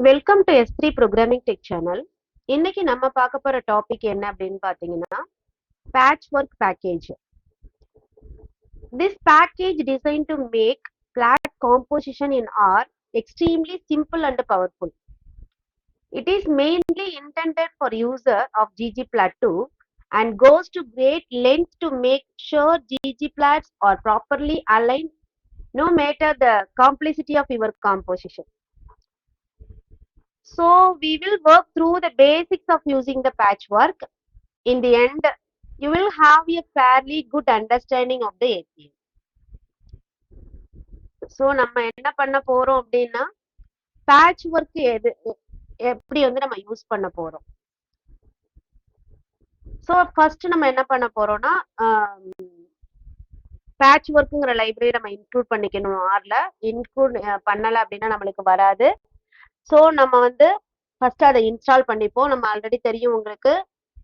Welcome to S3 programming tech channel. இன்னைக்கு நம்ம பார்க்க போற டாபிக் என்ன அப்படின்னு பார்த்தீங்கன்னா patchwork package. This package designed to make flat composition in R extremely simple and powerful. It is mainly intended for user of ggplot2 and goes to great lengths to make sure ggplots are properly aligned no matter the complexity of your composition. So we will work through the basics of using the patchwork. In the end, you will have a fairly good understanding of the API. So நம்ம என்ன பண்ண போறோம் அப்படின்னா patchwork எப்படி வந்து நம்ம use பண்ண போறோம். ஸோ ஃபர்ஸ்ட் நம்ம என்ன பண்ண போறோம்னா patchworkங்கிற லைப்ரரி நம்ம இன்க்ளூட் பண்ணிக்கணும். ஆர்ல இன்க்ளூட் பண்ணல அப்படின்னா நம்மளுக்கு வராது. ஸோ நம்ம வந்து ஃபர்ஸ்ட் அதை இன்ஸ்டால் பண்ணிப்போம். நம்ம ஆல்ரெடி தெரியும் உங்களுக்கு,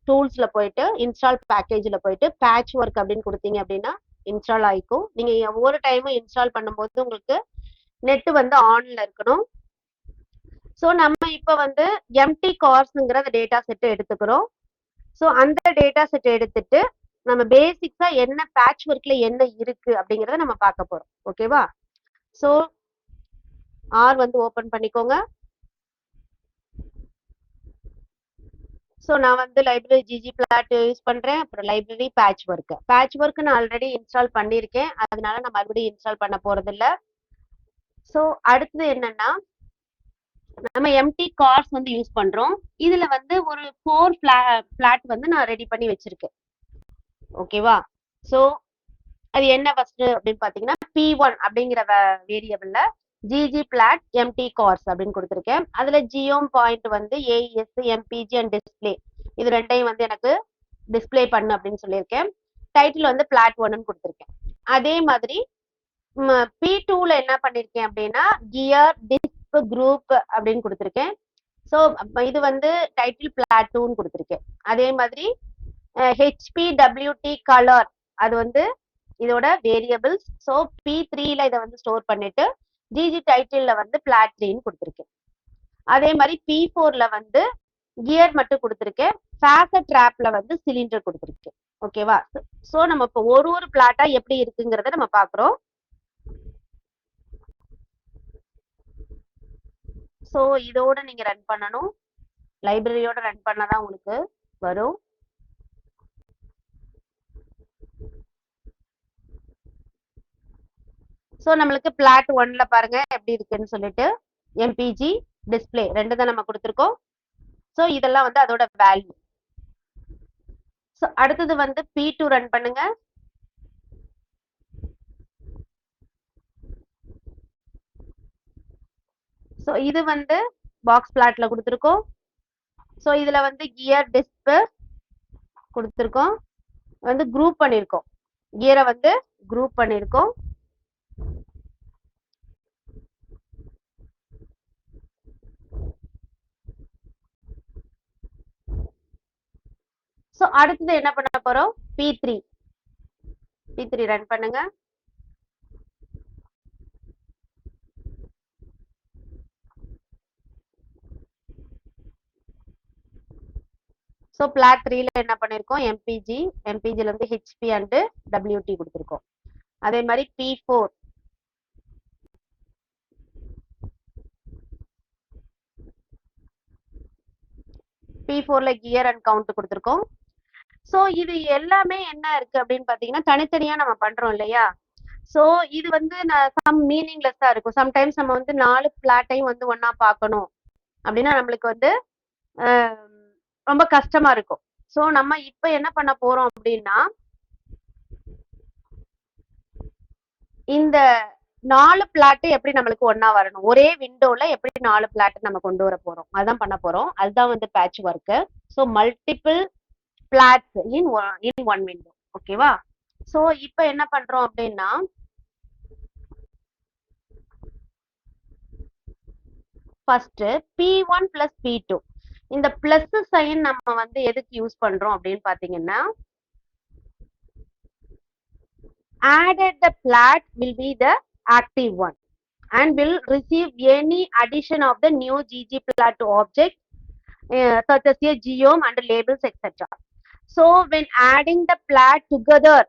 டூல்ஸ்ல போயிட்டு இன்ஸ்டால் பேக்கேஜ்ல போயிட்டு பேட்ச் ஒர்க் அப்படின்னு கொடுத்தீங்க அப்படின்னா இன்ஸ்டால் ஆயிக்கும். நீங்க ஒவ்வொரு டைமும் இன்ஸ்டால் பண்ணும்போது உங்களுக்கு நெட் வந்து ஆன்ல இருக்கணும். ஸோ நம்ம இப்ப வந்து எம்டி கார்ஸ்ங்கிற அந்த டேட்டா செட்டை எடுத்துக்கிறோம். ஸோ அந்த டேட்டா செட்டை எடுத்துட்டு நம்ம பேசிக்ஸா என்ன பேட்ச் ஒர்க்ல என்ன இருக்கு அப்படிங்கறத நம்ம பார்க்க போறோம். ஓகேவா? ஸோ ஆர் வந்து ஓபன் பண்ணிக்கோங்க. ஸோ நான் வந்து லைப்ரரி ggplot யூஸ் பண்றேன். அப்புறம் லைப்ரரி பேட்ச் ஒர்க் நான் ஆல்ரெடி இன்ஸ்டால் பண்ணியிருக்கேன், அதனால நான் மறுபடியும் இன்ஸ்டால் பண்ண போறது இல்ல. ஸோ அடுத்தது என்னன்னா நம்ம எம்டி கார்ஸ் வந்து யூஸ் பண்றோம். இதுல வந்து ஒரு 4 பிளாட் வந்து நான் ரெடி பண்ணி வச்சிருக்கேன். ஓகேவா? ஸோ அது என்ன ஃபர்ஸ்ட் அப்படின்னு பாத்தீங்கன்னா p1 அப்படிங்கிற வேரியபிள்ல ggplot empty cars அப்படின்னு கொடுத்துருக்கேன். அதுல geom பாயிண்ட் வந்து AES MPG அண்ட் டிஸ்பிளே இது ரெண்டையும் வந்து எனக்கு டிஸ்பிளே பண்ணு அப்படின்னு சொல்லியிருக்கேன். டைட்டில் வந்து பிளாட் 1 கொடுத்துருக்கேன். அதே மாதிரி P2ல என்ன பண்ணிருக்கேன் அப்படின்னா கியர் டிஸ்ப் குரூப் அப்படின்னு கொடுத்துருக்கேன். ஸோ இது வந்து டைட்டில் பிளாட் 2 கொடுத்துருக்கேன். அதே மாதிரி HPWT கலர் அது வந்து இதோட வேரியபிள்ஸ். ஸோ P3ல இதை வந்து ஸ்டோர் பண்ணிட்டு ஜிஜி டைட்டில்ல வந்து பிளாட் 3 கொடுத்துருக்கேன். அதே மாதிரி P4ல வந்து கியர் மட்டும் கொடுத்துருக்கேன். ஃபேசட் ட்ராப்ல வந்து சிலிண்டர் கொடுத்துருக்கேன். ஓகேவா? ஸோ நம்ம இப்போ ஒரு பிளாட்டா எப்படி இருக்குங்கிறத நம்ம பாக்குறோம். ஸோ இதோட நீங்க ரன் பண்ணணும், லைப்ரரியோட ரன் பண்ணாதான் உங்களுக்கு வரும். ஸோ நம்மளுக்கு பிளாட் 1ல பாருங்க எப்படி இருக்குன்னு சொல்லிட்டு எம்பிஜி டிஸ்பிளே ரெண்டு தான் நம்ம கொடுத்துருக்கோம். ஸோ இதெல்லாம் வந்து அதோட வேல்யூ. ஸோ அடுத்தது வந்து P2 ரன் பண்ணுங்க. ஸோ இது வந்து பாக்ஸ் பிளாட்ல கொடுத்துருக்கோம். ஸோ இதுல வந்து கியர் டிஸ்ப் கொடுத்துருக்கோம், வந்து குரூப் பண்ணிருக்கோம், கியரை வந்து குரூப் பண்ணிருக்கோம். ஸோ அடுத்தது என்ன பண்ண போறோம், P3 ரன் பண்ணுங்க. ஸோ பிளாட் 3ல என்ன பண்ணிருக்கோம், எம்பிஜில இருந்து ஹெச்பி அண்ட் டபிள்யூடி கொடுத்துருக்கோம். அதே மாதிரி P4ல கியர் அண்ட் கவுண்ட் கொடுத்துருக்கோம். ஸோ இது எல்லாமே என்ன இருக்கு அப்படின்னு பாத்தீங்கன்னா தனித்தனியா நம்ம பண்றோம் இல்லையா? ஸோ இது வந்து சம் மீனிங்லெஸ்ஸா இருக்கும். சம்டைம்ஸ் நம்ம வந்து 4 பிளாட்டையும் வந்து ஒன்னா பார்க்கணும் அப்படின்னா நம்மளுக்கு வந்து ரொம்ப கஷ்டமா இருக்கும். ஸோ நம்ம இப்ப என்ன பண்ண போறோம் அப்படின்னா இந்த 4 பிளாட் எப்படி நம்மளுக்கு ஒன்னா வரணும், ஒரே விண்டோல எப்படி 4 பிளாட் நம்ம கொண்டு வர போறோம், அதான் பண்ண போறோம். அதுதான் வந்து patchwork. So multiple plots in one window. ஓகேவா? ஸோ இப்ப என்ன பண்றோம் அப்படின்னா ஃபர்ஸ்ட் P1 பிளஸ் P2 இந்த பிளஸ் சைன் நம்ம வந்து எதுக்கு யூஸ் பண்றோம் அப்படின்னு பாத்தீங்கன்னா added the plat will be the active one. and will receive any addition of the new ggplat to object such as a geom and labels, etc. So when adding the plat together,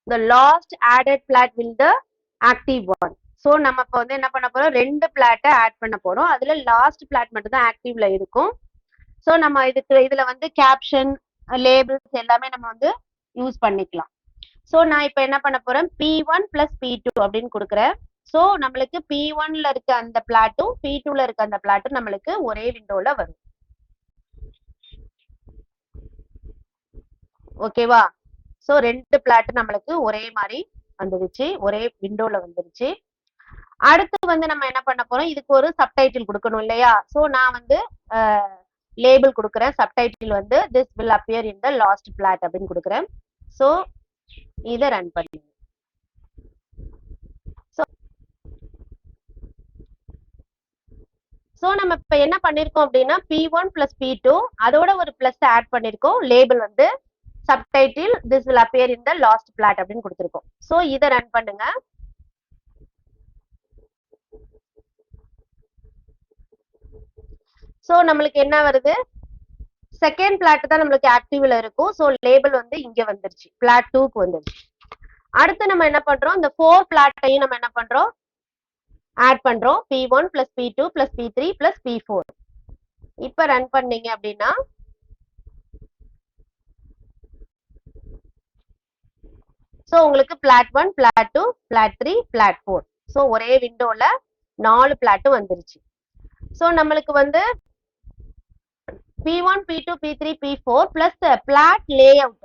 the last added plat will the active one. So நம்ம இப்போ வந்து என்ன பண்ண போறோம், ரெண்டு பிளாட்டை add பண்ண போறோம். அதுல லாஸ்ட் பிளாட் மட்டும் தான் ஆக்டிவ்ல இருக்கும். ஸோ நம்ம இதுல வந்து கேப்ஷன், லேபிள்ஸ் எல்லாமே நம்ம வந்து யூஸ் பண்ணிக்கலாம். ஸோ நான் இப்போ என்ன பண்ண போறேன், P1 plus P2 அப்படின்னு கொடுக்குறேன். ஸோ நம்மளுக்கு P1ல இருக்க அந்த பிளாட்டும் P2ல இருக்க அந்த பிளாட்டும் நம்மளுக்கு ஒரே விண்டோல வரும். ஓகேவா? ஸோ ரெண்டு பிளாட் நம்மளுக்கு ஒரே மாதிரி வந்துருச்சு, ஒரே விண்டோல வந்துருச்சு. அடுத்து வந்து நம்ம என்ன பண்ண போறோம், இதுக்கு ஒரு சப்டைட்டில் கொடுக்கணும் இல்லையா? ஸோ நான் வந்து லேபிள் கொடுக்குறேன். சப்டைட்டில் வந்து this will appear in the last plot அப்படின்னு கொடுக்குறேன். ஸோ இதை ரன் பண்ணி ஸோ நம்ம இப்போ என்ன பண்ணிருக்கோம் அப்படின்னா P1 plus P2 அதோட ஒரு பிளஸ் ஆட் பண்ணிருக்கோம். லேபிள் வந்து subtitle this will appear in the last plot அப்படின்னு கொடுத்துருக்கோம். ஸோ இதை ரன் பண்ணுங்க. ஸோ நம்மளுக்கு என்ன வருது, செகண்ட் பிளாட் தான் நம்மளுக்கு ஆக்டிவ்ல இருக்கும். ஸோ லேபிள் வந்து இங்க வந்துருச்சு, பிளாட் 2க்கு வந்துருச்சு. அடுத்து நம்ம என்ன பண்றோம், இந்த 4 பிளாட்டையும் நம்ம என்ன பண்றோம், ஆட் பண்றோம். P1 plus P2 plus P3 plus P4. இப்ப ரன் பண்ணீங்க அப்படின்னா ஸோ உங்களுக்கு plot 1, plot 2, plot 3, plot 4. So ஒரே விண்டோல 4 பிளாட் வந்துருச்சு. ஸோ நம்மளுக்கு வந்து P1, P2, P3, P4 plus plot lay out.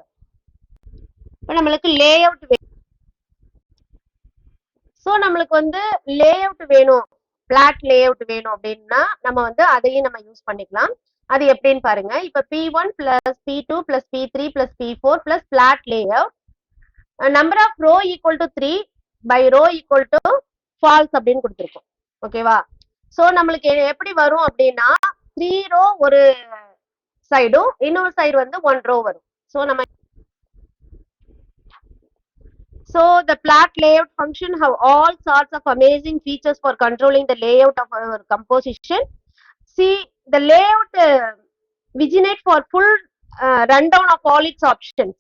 இப்போ நம்மளுக்கு லே அவுட் ஸோ நம்மளுக்கு வந்து லே அவுட் வேணும், பிளாட் லே அவுட் வேணும் அப்படின்னா நம்ம வந்து அதையும் நம்ம யூஸ் பண்ணிக்கலாம். அது எப்படின்னு பாருங்க. இப்ப P1 plus P2 plus P3 plus P4 plus flat layout number of row equal to 3 by row equal to false அப்படின்னு கொடுத்துருக்கோம். ஓகேவா? ஸோ நம்மளுக்கு எப்படி வரும் அப்படின்னா 3 row ஒரு சைடும் இன்னொரு சைடு வந்து 1 row வரும். ஸோ நம்ம So the plat layout function have all sorts of amazing features for controlling the layout of our composition. See the layout originate for full rundown of all its options.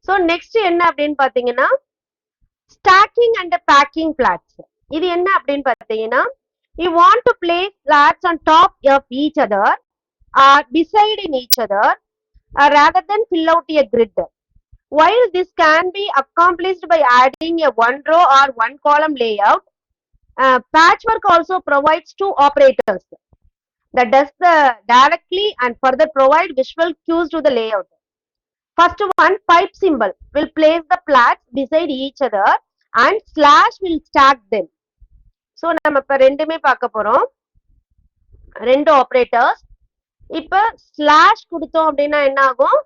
So next என்ன அப்படின்னு பாத்தீங்கன்னா stacking and packing plats. இது என்ன அப்படின்னு பாத்தீங்கன்னா you want to place plats on top of each other or beside in each other rather than fill out a grid. While this can be accomplished by adding a one row or one column layout, patchwork also provides two operators that does the directly and further provide visual cues to the layout. First one, pipe symbol will place the plats beside each other and slash will stack them. So நம்ம இப்ப ரெண்டுமே பார்க்க போறோம், ரெண்டு operators. இப்ப slash கொடுத்தோம் அப்படின்னா என்ன ஆகும்,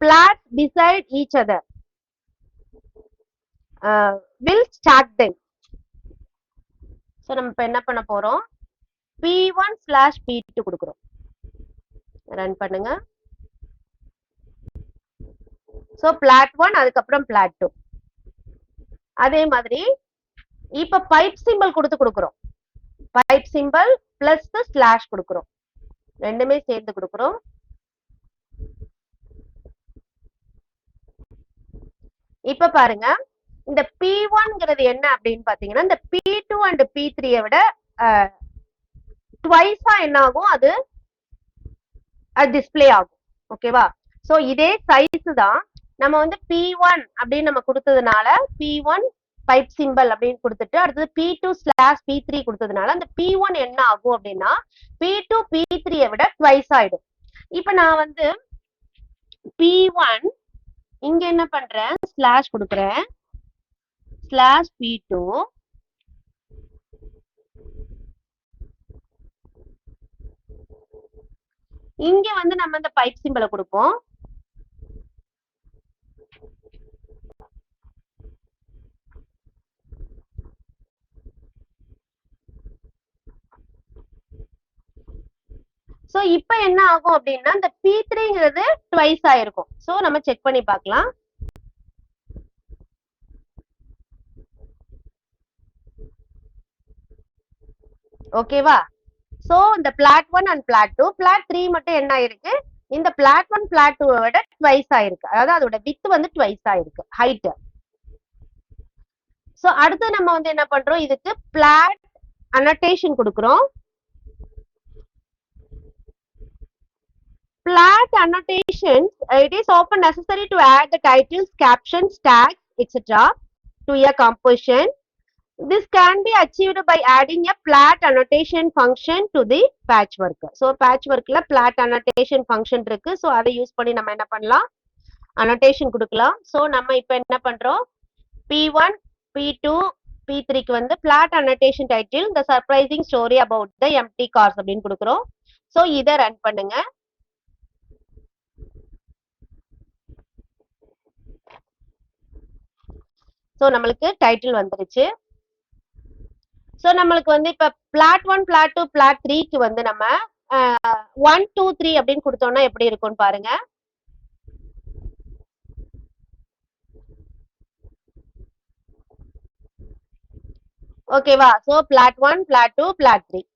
plats beside each other will stack them. So நம்ம இப்ப என்ன பண்ண போறோம், P1 slash P2 கொடுக்கிறோம். ரன் பண்ணுங்க. So plat 1 அதுக்கப்புறம் plat 2. அதே மாதிரி இப்ப பைப் சிம்பிள் கொடுக்கிறோம். பைப் சிம்பிள் பிளஸ் ஸ்லாஷ் கொடுக்கிறோம், ரெண்டுமே சேர்ந்து கொடுக்கிறோம். இப்ப பாருங்க, இந்த P1ங்கிறது என்ன அப்படின்னு பாத்தீங்கன்னா இந்த P2 and P3 விட ட்வைஸா என்ன ஆகும், அது டிஸ்பிளே ஆகும். ஓகேவா? சோ இதே சைஸ் தான் நம்ம வந்து P1 அப்படின்னு நம்ம கொடுத்ததுனால P1 பைப் சிம்பிள் அப்படின்னு கொடுத்துட்டு அடுத்தது P2 ஸ்லாஷ் P3 கொடுத்ததுனால அந்த P1 என்ன ஆகும் அப்படின்னா P2 P3 விட ட்வைஸ் ஆயிடும். இப்ப நான் வந்து P1 இங்க என்ன பண்றேன், ஸ்லாஷ் கொடுக்குறேன், ஸ்லாஷ் P2 இங்க வந்து நம்ம இந்த பைப் சிம்பிளை கொடுப்போம். சோ இப்ப என்ன ஆகும் அப்படின்னா இந்த P3ங்கிறது ட்வைஸ் ஆயிருக்கும். சோ நம்ம செக் பண்ணி பார்க்கலாம். ஓகேவா? சோ இந்த பிளாட் 1 அண்ட் பிளாட் 2, பிளாட் 3 மட்டும் என்ன ஆயிருக்கு, இந்த பிளாட் 1 பிளாட் 2 விட ட்வைஸ் ஆயிருக்கு. அதாவது அதோட வித் வந்து ட்வைஸ் ஆயிருக்கு, ஹைட். சோ அடுத்து நம்ம வந்து என்ன பண்றோம், இதுக்கு பிளாட் அனோடேஷன் கொடுக்கிறோம். Plat annotations, it is often necessary to add the titles, captions, tags, etc. to a composition. This can be achieved by adding a plat annotation function to the patchwork. So patchworkல plat annotation function இருக்கு. So அதை use பண்ணி நம்ம என்ன பண்ணலாம், annotation கொடுக்கலாம். So நம்ம இப்ப என்ன பண்றோம், P1, P2, P3க்கு வந்து plat annotation title, the surprising story about the empty cars அப்படின்னு கொடுக்கிறோம். So இதை ரன் பண்ணுங்க. சோ நம்மளுக்கு டைட்டில் வந்துருச்சு. சோ நம்மளுக்கு வந்து இப்ப பிளாட் 1, பிளாட் 2, பிளாட் 3க்கு வந்து நம்ம 1, 2, 3 அப்படின்னு கொடுத்தோம்னா எப்படி இருக்கும்னு பாருங்க. ஓகேவா? So plot 1, plot 2, plot 3.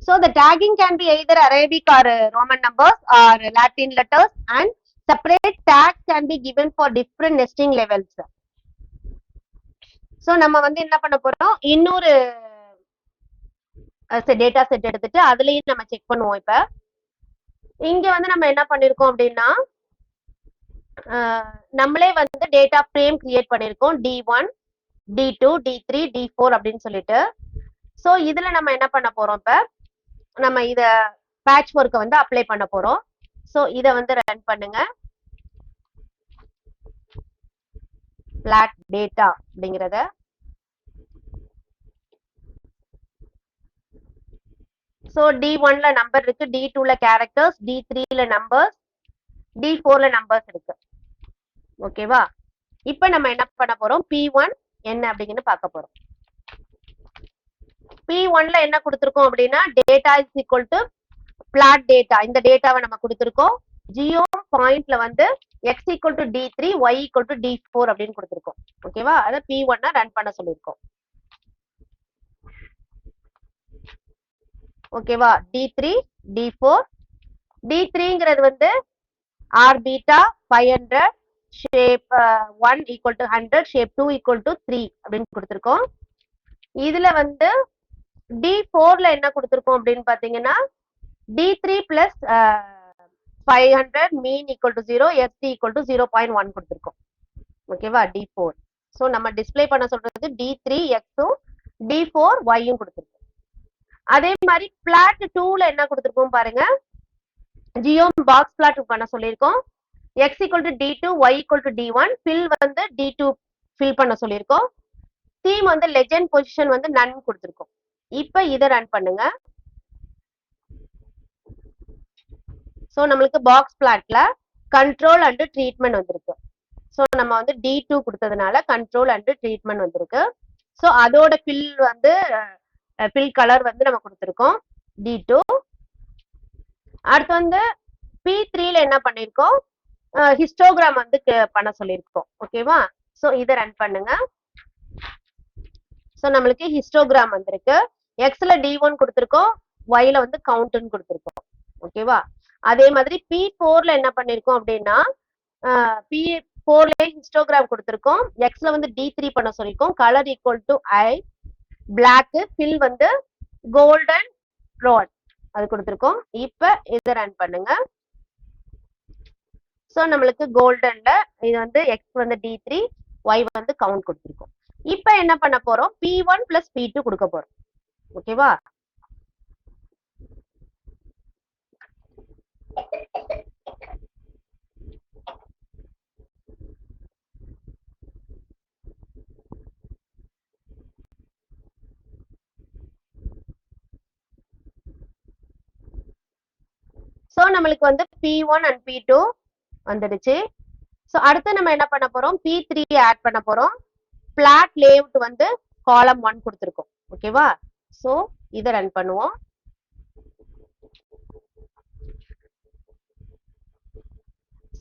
So the tagging can be either Arabic or Roman numbers or Latin letters, and separate tags can be given for different nesting levels. So நம்ம வந்து என்ன பண்ண போறோம், இன்னொரு டேட்டா செட் எடுத்துட்டு அதுலயும் நம்ம செக் பண்ணுவோம். இப்ப இங்க வந்து நம்ம என்ன பண்ணிருக்கோம் அப்படின்னா, நம்மளே வந்து டேட்டா ஃப்ரேம் கிரியேட் பண்ணிருக்கோம், D1, D2, D3, D4 அப்படின்னு சொல்லிட்டு. சோ இதுல நம்ம என்ன பண்ண போறோம், இப்ப நம்ம இத பேட்ச் ஒர்க்கை வந்து அப்ளை பண்ண போறோம். சோ இத வந்து ரன் பண்ணுங்க. பிளாட் டேட்டா அப்படிங்கறத சோ D1ல நம்பர் இருக்கு, D2ல கேரக்டர்ஸ், D3ல நம்பர்ஸ், D4ல நம்பர்ஸ் இருக்கு. ஓகேவா? இப்ப நம்ம என்ன பண்ண போறோம், P1 என்ன அப்படிங்கன்னு பார்க்க போறோம். P1ல என்ன கொடுத்திருக்கோம் அப்படின்னா, data is equal to plot data, இந்த டேட்டாவை நம்ம கொடுத்திருக்கோம். ஜியோ பாயிண்ட்ல வந்து x equal to D3, y equal to D4 அப்படின்னு கொடுத்திருக்கோம். ஓகேவா? அத P1 ரன் பண்ண சொல்லியிருக்கோம். ஓகேவா? D3, D4, D3ங்கிறது வந்து R beta 500, shape 1 equal to 100, shape 2 equal to 3 அப்படின்னு கொடுத்திருக்கோம். இதுல வந்து D4ல என்ன கொடுத்திருக்கோம் அப்படின்னு பாத்தீங்கன்னா, D3 plus 500, mean equal to 0, ST equal to 0.1 கொடுத்திருக்கோம். ஓகேவா? D4. சோ நம்ம டிஸ்ப்ளே பண்ண சொல்றது D3 X-உம் D4 Y-யும் கொடுத்திருக்கோம். அதே மாதிரி பிளாட் 2ல என்ன கொடுத்திருக்கோம் பாருங்க, ஜியோ பாக்ஸ் பிளாட் பண்ண சொல்லியிருக்கோம். x equal to D2, y equal to D1, fill வந்து D2 fill பண்ண சொல்லியிருக்கோம். தீம் வந்து லெஜெண்ட் பொசிஷன் வந்து நன் கொடுத்திருக்கோம். இப்ப இத ரன் பண்ணுங்க. சோ நம்மளுக்கு பாக்ஸ் பிளாட்ல கண்ட்ரோல் அண்ட் ட்ரீட்மெண்ட் வந்திருக்கு. சோ நம்ம வந்து D2 கொடுத்ததுனால கண்ட்ரோல் அண்ட் ட்ரீட்மெண்ட் வந்திருக்கு. சோ அதோட ஃபில் வந்து ஃபில் கலர் வந்து நம்ம கொடுத்திருக்கோம், D2. அடுத்து வந்து P3ல என்ன பண்ணிருக்கோம், ஹிஸ்டோகிராம் வந்து பண்ண சொல்லியிருக்கோம். ஓகேவா? சோ இத ரன் பண்ணுங்க. சோ நம்மளுக்கு ஹிஸ்டோகிராம் வந்திருக்கு. எக்ஸ்ல D1 கொடுத்திருக்கோம், Yல வந்து கவுண்ட்னு கொடுத்திருக்கோம். ஓகேவா? அதே மாதிரி P4ல என்ன பண்ணிருக்கோம் அப்படின்னா, P4ல ஹிஸ்டோகிராம் கொடுத்திருக்கோம், எக்ஸ்ல வந்து D3 பண்ண சொல்லிருக்கோம், colour equal to I, black, fill வந்து கோல்டன் ரோட் அது கொடுத்திருக்கோம். இப்ப இத ரன் பண்ணுங்க. சோ நம்மளுக்கு கோல்டன்ல இது வந்து எக்ஸ் வந்து D3, Y வந்து கவுண்ட் கொடுத்திருக்கோம். இப்ப என்ன பண்ண போறோம், P1 plus P2 கொடுக்க போறோம். ஓகேவா? சோ நம்மளுக்கு வந்து P1 and P2 வந்துடுச்சு. சோ அடுத்து நம்ம என்ன பண்ண போறோம், P3 ஆட் பண்ண போறோம். பிளாட் லேஅவுட் வந்து காலம் 1 கொடுத்திருக்கோம். ஓகேவா? சோ இத ரன் பண்ணுவோம்.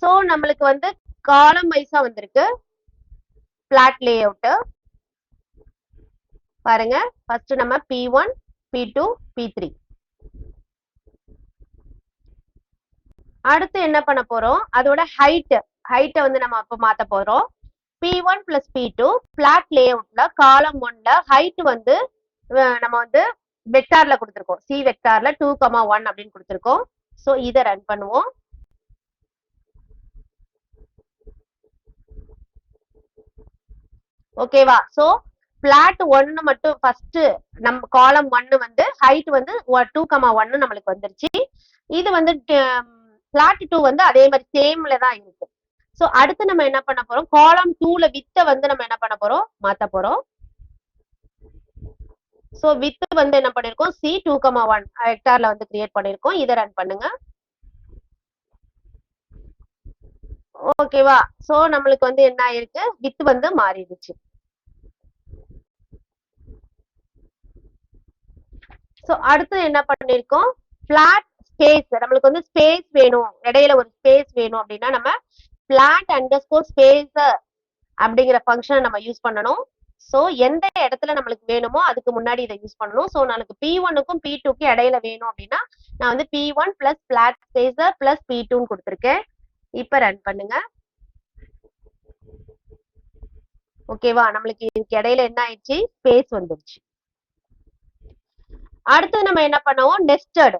சோ நம்மளுக்கு வந்து காலம் வைஸா வந்திருக்கு பிளாட் லேஅவுட். பாருங்க, ஃபர்ஸ்ட் நம்ம P1, P2, P3. அடுத்து என்ன பண்ண போறோம், அதோட ஹைட் வந்து நம்ம அப்ப மாத்த போறோம். P1 plus P2 பிளாட் லேஅவுட்ல காலம் 1ல ஹைட் வந்து நம்ம வந்து வெக்டார்ல கொடுத்திருக்கோம். C வெக்டார்ல 2,1 அப்படின்னு கொடுத்திருக்கோம். சோ இத ரன் பண்ணுவோம். ஓகேவா? சோ பிளாட் 1 மட்டும் ஃபர்ஸ்ட் நம்ம காலம் 1 வந்து ஹைட் வந்து 2,1 நம்மளுக்கு வந்துருச்சு. இது வந்து பிளாட் 2 வந்து அதே மாதிரி சேம்ல தான் இருக்கு. சோ அடுத்து நம்ம என்ன பண்ண போறோம், காலம் 2ல வித்த வந்து நம்ம என்ன பண்ண போறோம், மாத்த போறோம். சோ வித் வந்து என்ன பண்ணிருக்கோம், C 2,1 வெக்டார்ல வந்து கிரியேட் பண்ணிருக்கோம். இத ரன் பண்ணுங்க. ஓகேவா? சோ நம்மளுக்கு வந்து என்ன ஆயிருக்கு, வித் வந்து மாறிடுச்சு. சோ அடுத்து என்ன பண்ணிருக்கோம், பிளாட் ஸ்பேஸ், நம்மளுக்கு வந்து ஸ்பேஸ் வேணும், இடையில ஒரு ஸ்பேஸ் வேணும் அப்படின்னா நம்ம பிளாட் அண்டர்ஸ்கோர் ஸ்பேஸ் அப்படிங்கிற ஃபங்க்ஷன் நம்ம யூஸ் பண்ணணும். சோ எந்த இடத்துல நம்மளுக்கு வேணுமோ அதுக்கு முன்னாடி இதை யூஸ் பண்ணணும். சோ எனக்கு P1க்கும் P2க்கும் இடையில வேணும் அப்படின்னா நான் வந்து P1 plus plot space plus P2 கொடுத்திருக்கேன். இப்ப ரன் பண்ணுங்க. ஓகேவா? நம்மளுக்கு இதுக்கு இடையில என்ன ஆயிடுச்சு, ஸ்பேஸ் வந்துருச்சு. அடுத்து நம்ம என்ன பண்ணுவோம், நெஸ்டட்.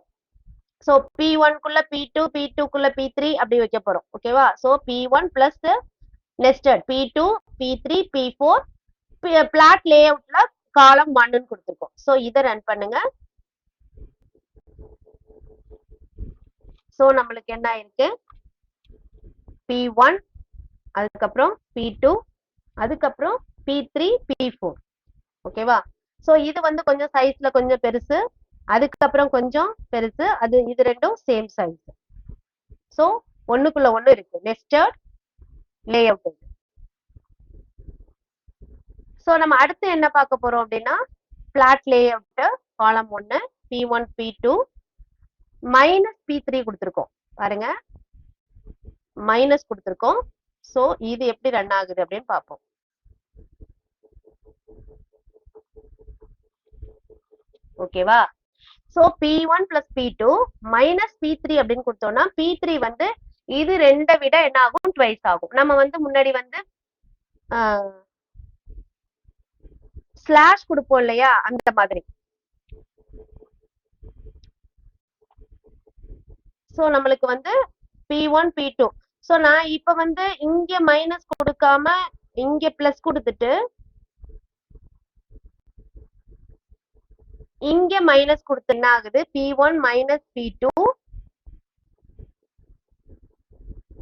சோ P1 குள்ள P2, P2 குள்ள P3 அப்படி வைக்க போறோம். ஓகேவா? So P1 plus nested P2, P3, P4 flat லேஅவுட்ல காலம் 1 கொடுத்திருக்கோம். சோ இத ரன் பண்ணுங்க. சோ நம்மளுக்கு என்ன இருக்கு, P1, அதுக்கப்புறம் P2, அதுக்கப்புறம் P3, P4. ஓகேவா? சோ இது வந்து கொஞ்சம் சைஸ்ல கொஞ்சம் பெருசு, அதுக்கப்புறம் கொஞ்சம் பெருசு, இது ரெண்டும் சேம் சைஸ். சோ ஒண்ணுக்குள்ள ஒண்ணு இருக்கு, நெஸ்டட் லேஅவுட். சோ நம்ம அடுத்து என்ன பார்க்க போறோம் அப்படின்னா, பிளாட் லேஅவுட் காலம் 1 P1, P2 மைனஸ் P3 கொடுத்திருக்கோம். பாருங்க, மைனஸ் கொடுத்திருக்கோம். சோ இது எப்படி ரன் ஆகுது அப்படின்னு பார்ப்போம். ஓகேவா? So P1 plus P2 minus P3 அப்படின்னு கொடுத்தோம்னா P3 வந்து இது ரெண்டை விட என்ன ஆகும், ட்வைஸ் ஆகும். நம்ம வந்து முன்னாடி வந்து ஸ்லாஷ் கொடுப்போம் இல்லையா, அந்த மாதிரி. சோ நம்மளுக்கு வந்து P1, P2. சோ நான் இப்ப வந்து இங்க மைனஸ் கொடுக்காம இங்க பிளஸ் கொடுத்துட்டு இங்க மைனஸ் கொடுத்து என்ன ஆகுது, P1 மைனஸ் P2.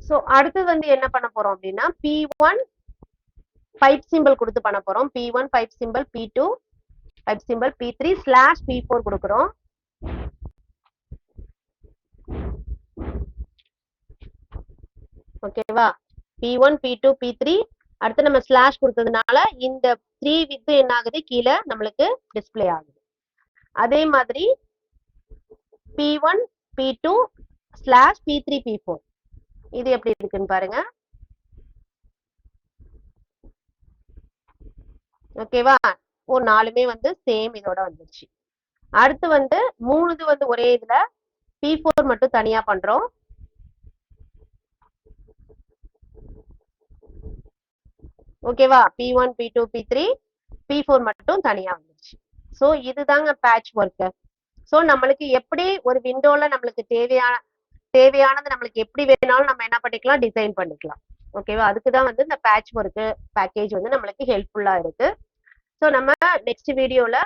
சோ அடுத்து வந்து என்ன பண்ண போறோம் அப்படின்னா, P1 பைப் சிம்பிள் கொடுத்து பண்ண போறோம். P1 pipe simple, P2 pipe simple, P3 slash P4 கொடுக்குறோம். ஓகேவா? P1, P2, P3 அடுத்து நம்ம ஸ்லாஷ் கொடுத்ததுனால இந்த 3 வித் என்ன ஆகுது, கீழே நம்மளுக்கு டிஸ்பிளே ஆகுது. அதே மாதிரி P1, P2 slash P3, P4 இது எப்படி இருக்குன்னு பாருங்க. ஓகேவா? நாலுமே வந்து சேம் இதோட வந்துருச்சு. அடுத்து வந்து மூணுது வந்து ஒரே இதுல P4 மட்டும் தனியா பண்றோம். ஓகேவா? P1, P2, P3 P4 மட்டும் தனியா வந்துருச்சு. சோ இதுதாங்க பேட்ச் ஒர்க். சோ நம்மளுக்கு எப்படி ஒரு விண்டோல நம்மளுக்கு தேவையானது நம்மளுக்கு எப்படி வேணாலும் நம்ம என்ன பண்ணிக்கலாம், டிசைன் பண்ணிக்கலாம். ஓகேவா? அதுக்குதான் வந்து இந்த பேட்ச் ஒர்க் பேக்கேஜ் வந்து நம்மளுக்கு ஹெல்ப்ஃபுல்லா இருக்கு. சோ நம்ம நெக்ஸ்ட் வீடியோல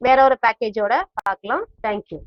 வேற ஒரு பேக்கேஜோட பார்க்கலாம். தேங்க்யூ.